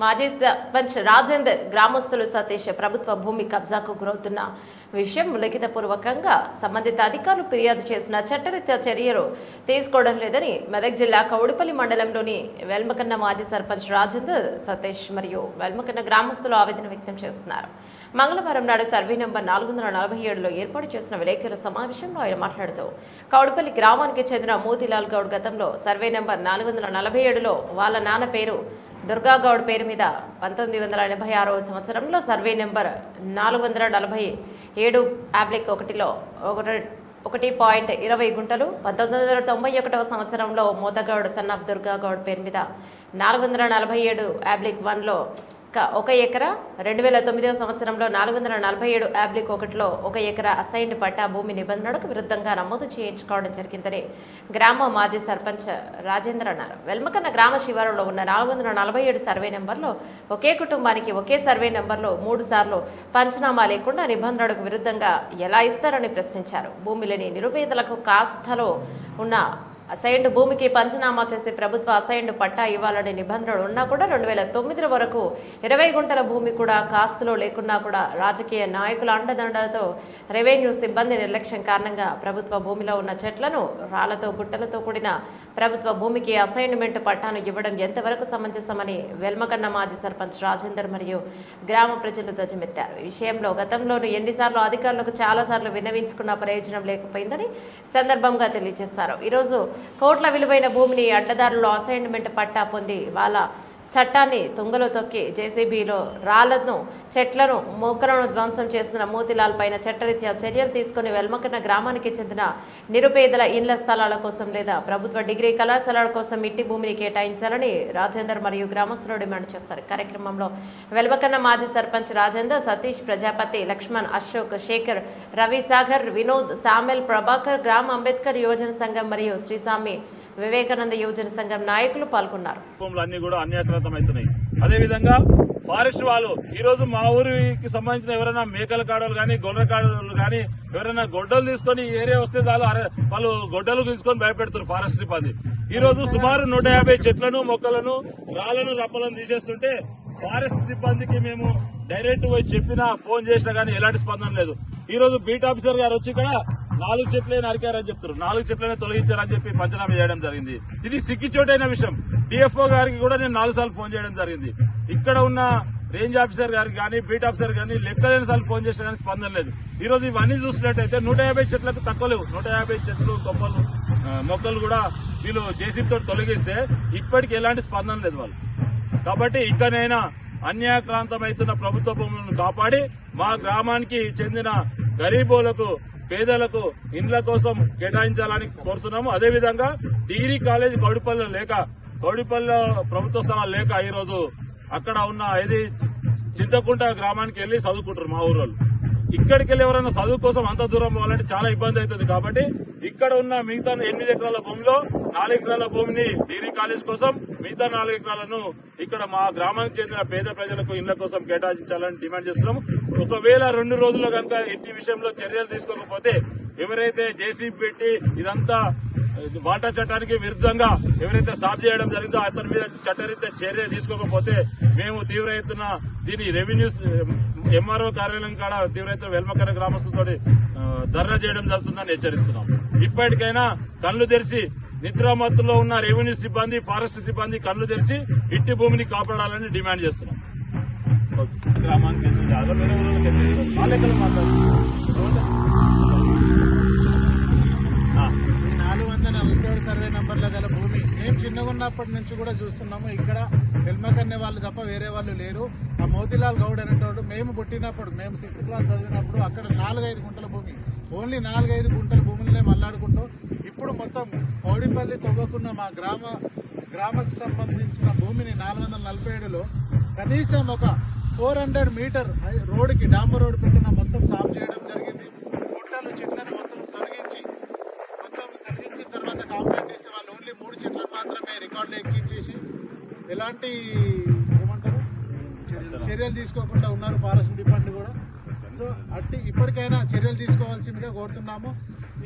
మాజీ సర్పంచ్ రాజేందర్ గ్రామస్తులు సతీష్ ప్రభుత్వ భూమి కబ్జాకు గురవుతున్న విషయం లిఖితపూర్వకంగా సంబంధిత అధికారులు ఫిర్యాదు చేసిన చట్టరీత్యా చర్యలు తీసుకోవడం లేదని మెదక్ జిల్లా కౌడిపల్లి మండలంలోని వెల్మకన్న మాజీ సర్పంచ్ రాజేందర్ సతీష్ మరియు వెల్మకన్న గ్రామస్తులు ఆవేదన వ్యక్తం చేస్తున్నారు. మంగళవారం నాడు సర్వే నంబర్ 447లో ఏర్పాటు చేసిన విలేకరుల సమావేశంలో ఆయన మాట్లాడుతూ కౌడిపల్లి గ్రామానికి చెందిన మోతీలాల్ గౌడ్ గతంలో సర్వే నంబర్ 447లో వాళ్ళ నాన్న పేరు దుర్గాగౌడ్ పేరు మీద 1986వ సంవత్సరంలో సర్వే నెంబర్ 447/1లో 1.20 గుంటలు 1991వ సంవత్సరంలో మోతగౌడ్ సన్ ఆఫ్ దుర్గాగౌడ్ పేరు మీద 447/1లో 1 ఎకరా 2009వ సంవత్సరంలో 447/1లో 1 ఎకరా అసైన్డ్ పట్టా భూమి నిబంధనలకు విరుద్ధంగా నమోదు చేయించుకోవడం జరిగిందని గ్రామ మాజీ సర్పంచ్ రాజేంద్ర అన్నారు. వెల్మకన్న గ్రామ శివారులో ఉన్న 447 సర్వే నెంబర్లో ఒకే కుటుంబానికి ఒకే సర్వే నెంబర్లో 3 సార్లు పంచనామా లేకుండా నిబంధనలకు విరుద్ధంగా ఎలా ఇస్తారని ప్రశ్నించారు. భూమి లేని నిరుపేదలకు కాస్తలో ఉన్న అసైన్డ్ భూమికి పంచనామా చేసి ప్రభుత్వ అసైన్డ్ పట్టా ఇవ్వాలనే నిబంధనలు ఉన్నా కూడా 2009 వరకు 20 గుంటల భూమి కూడా కాస్తులో లేకున్నా కూడా రాజకీయ నాయకుల అండదండలతో రెవెన్యూ సిబ్బంది నిర్లక్ష్యం కారణంగా ప్రభుత్వ భూమిలో ఉన్న చెట్లను రాళ్లతో గుట్టలతో కూడిన ప్రభుత్వ భూమికి అసైన్మెంట్ పట్టాను ఇవ్వడం ఎంతవరకు సమంజసమని వెల్మకన్న మాజీ సర్పంచ్ రాజేందర్ మరియు గ్రామ ప్రజలు ధ్వజమెత్తారు. ఈ విషయంలో గతంలోనూ ఎన్నిసార్లు అధికారులకు చాలాసార్లు విన్నవించుకున్న ప్రయోజనం లేకపోయిందని సందర్భంగా తెలియజేశారు. ఈరోజు కోట్ల విలువైన భూమిని అడ్డదారుల్లో అసైన్మెంట్ పట్టా పొంది వాళ్ళ చట్టాన్ని తుంగలో తొక్కి జేసీబీలో రాళ్లను చెట్లను మొక్కలను ధ్వంసం చేస్తున్న మోతీలాల్ పైన చట్టరీత్యా చర్యలు తీసుకుని వెల్మకన్న గ్రామానికి చెందిన నిరుపేదల ఇండ్ల స్థలాల కోసం లేదా ప్రభుత్వ డిగ్రీ కళాశాలల కోసం ఇట్టి భూమిని కేటాయించాలని రాజేందర్ మరియు గ్రామస్తులు డిమాండ్ చేస్తారు. కార్యక్రమంలో వెల్మకన్న మాజీ సర్పంచ్ రాజేందర్, సతీష్, ప్రజాపతి, లక్ష్మణ్, అశోక్, శేఖర్, రవిసాగర్, వినోద్, సామెల్, ప్రభాకర్, గ్రామ అంబేద్కర్ యువజన సంఘం మరియు శ్రీస్వామి వివేకానంద యువజన సంఘం నాయకులు పాల్గొన్నారు. అన్ని కూడా అన్యాక్రాంతమవుతున్నాయి. అదేవిధంగా ఫారెస్ట్ వాళ్ళు ఈ రోజు మా ఊరికి సంబంధించిన ఎవరైనా మేకల కాడలు గాని గొర్రె కాడలు గాని ఎవరైనా గొడ్డలు తీసుకొని ఏరియా వస్తే చాలు వాళ్ళు గొడ్డలు తీసుకొని భయపెడుతున్నారు ఫారెస్ట్ సిబ్బంది. ఈ రోజు సుమారు 150 చెట్లను మొక్కలను రాళ్లను రప్పలను తీసేస్తుంటే ఫారెస్ట్ సిబ్బందికి మేము డైరెక్ట్ పోయి చెప్పినా ఫోన్ చేసినా గానీ ఎలాంటి స్పందన లేదు. ఈ రోజు బీట్ ఆఫీసర్ గారు వచ్చి ఇక్కడ 4 చెట్లే నరికారని చెప్తారు, 4 చెట్లనే తొలగించారని చెప్పి పంచనామా చేయడం జరిగింది. ఇది సిగ్గిచోటైన విషయం. డిఎఫ్ఓ గారికి కూడా నేను 4 సార్లు ఫోన్ చేయడం జరిగింది. ఇక్కడ ఉన్న రేంజ్ ఆఫీసర్ గారికి కానీ బీట్ ఆఫీసర్ గానీ లెక్కలేని సార్లు ఫోన్ చేసినా కానీ స్పందన లేదు. ఈ రోజు ఇవన్నీ చూసినట్టయితే 150 చెట్లకు తక్కువ లేవు. 150 చెట్లు కొమ్మలు మొక్కలు కూడా వీళ్ళు జేసీబీతో తొలగిస్తే ఇప్పటికి ఎలాంటి స్పందన లేదు వాళ్ళు. కాబట్టి ఇక్కడైనా అన్యాక్రాంతమవుతున్న ప్రభుత్వ భూములను కాపాడి మా గ్రామానికి చెందిన గరీబులకు పేదలకు ఇండ్ల కోసం కేటాయించాలని కోరుతున్నాము. అదేవిధంగా డిగ్రీ కాలేజ్ కౌడిపల్లిలో ప్రభుత్వ స్థలాలు లేక ఈ రోజు అక్కడ ఉన్న చింతకుంట గ్రామానికి వెళ్లి చదువుకుంటారు మా ఊరోళ్ళు. ఇక్కడికి వెళ్ళి ఎవరైనా చదువు కోసం అంత దూరం పోవాలంటే చాలా ఇబ్బంది అవుతుంది. కాబట్టి ఇక్కడ ఉన్న మిగతా 8 ఎకరాల భూమిలో 4 ఎకరాల భూమిని డిగ్రీ కాలేజ్ కోసం, మిగతా 4 ఎకరాలను ఇక్కడ మా గ్రామానికి చెందిన పేద ప్రజలకు ఇళ్ల కోసం కేటాయించాలని డిమాండ్ చేస్తున్నాము. ఒకవేళ 2 రోజుల్లో కనుక ఇంటి విషయంలో చర్యలు తీసుకోకపోతే ఎవరైతే జేసీబీ పెట్టి ఇదంతా వాటా చట్టానికి విరుద్ధంగా ఎవరైతే సాగు చేయడం జరిగిందో అతని మీద చట్టరీత్యా చర్య తీసుకోకపోతే మేము తీవ్ర ఎత్తున దీని రెవెన్యూ ఎంఆర్ఓ కార్యాలయం కాడ తీవ్ర ఎత్తున వెల్మకన్న గ్రామస్తులతో ధర్నా చేయడం జరుగుతుందని హెచ్చరిస్తున్నాం. ఇప్పటికైనా కళ్లు తెరిచి నిద్రామత్తులో ఉన్న రెవెన్యూ సిబ్బంది, ఫారెస్ట్ సిబ్బంది కళ్లు తెరిచి ఇట్టి భూమిని కాపాడాలని డిమాండ్ చేస్తున్నాం. గ్రామానికి 447 సర్వే నంబర్ల గల భూమి మేము చిన్నగా ఉన్నప్పటి నుంచి కూడా చూస్తున్నాము. ఇక్కడ వెల్మకన్నే వాళ్ళు తప్ప వేరే వాళ్ళు లేరు. ఆ మోతీలాల్ గౌడ్ అనేటోడు మేము పుట్టినప్పుడు, మేము 6th క్లాస్ చదివినప్పుడు అక్కడ 4-5 గుంటల భూమి, ఓన్లీ 4-5 గుంటల భూములనే మల్లాడుకుంటూ ఇప్పుడు మొత్తం కౌడిపల్లి తవ్వకున్న మా గ్రామకు సంబంధించిన భూమిని 447లో కనీసం ఒక 400 మీటర్ రోడ్డుకి డాంబర్ రోడ్డు పెట్టిన మొత్తం సాగు చేయడం జరిగింది. గుట్టలు చెట్లను మొత్తం తొలగించిన తర్వాత కాంప్లైంట్ ఇస్తే వాళ్ళు ఓన్లీ 3 చెట్లను మాత్రమే రికార్డులు ఎక్కించేసి ఎలాంటి చర్యలు తీసుకోకుండా ఉన్నారు ఫారెస్ట్ డిపార్ట్మెంట్ కూడా. సో ఇప్పటికైనా చర్యలు తీసుకోవాల్సిందిగా కోరుతున్నాము.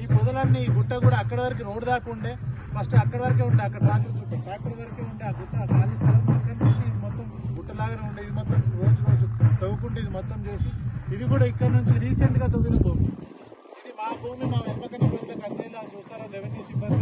ఈ పొదలన్నీ ఈ గుట్ట కూడా అక్కడి వరకు రోడ్డు దాకా ఉండే, ఫస్ట్ అక్కడి వరకే ఉండే, అక్కడ ట్రాక్టర్ వరకే ఉండే ఆ గుట్ట ఖాళీ స్థలం అక్కడి నుంచి మొత్తం గుట్టలా మొత్తం చేసి ఇది కూడా ఇక్కడ నుంచి రీసెంట్ గా తవ్విన భూమి. ఇది మా భూమి, మా వెంపకన్న ప్రజలకు అందేలా చూస్తారా రెవెన్యూ సిబ్బంది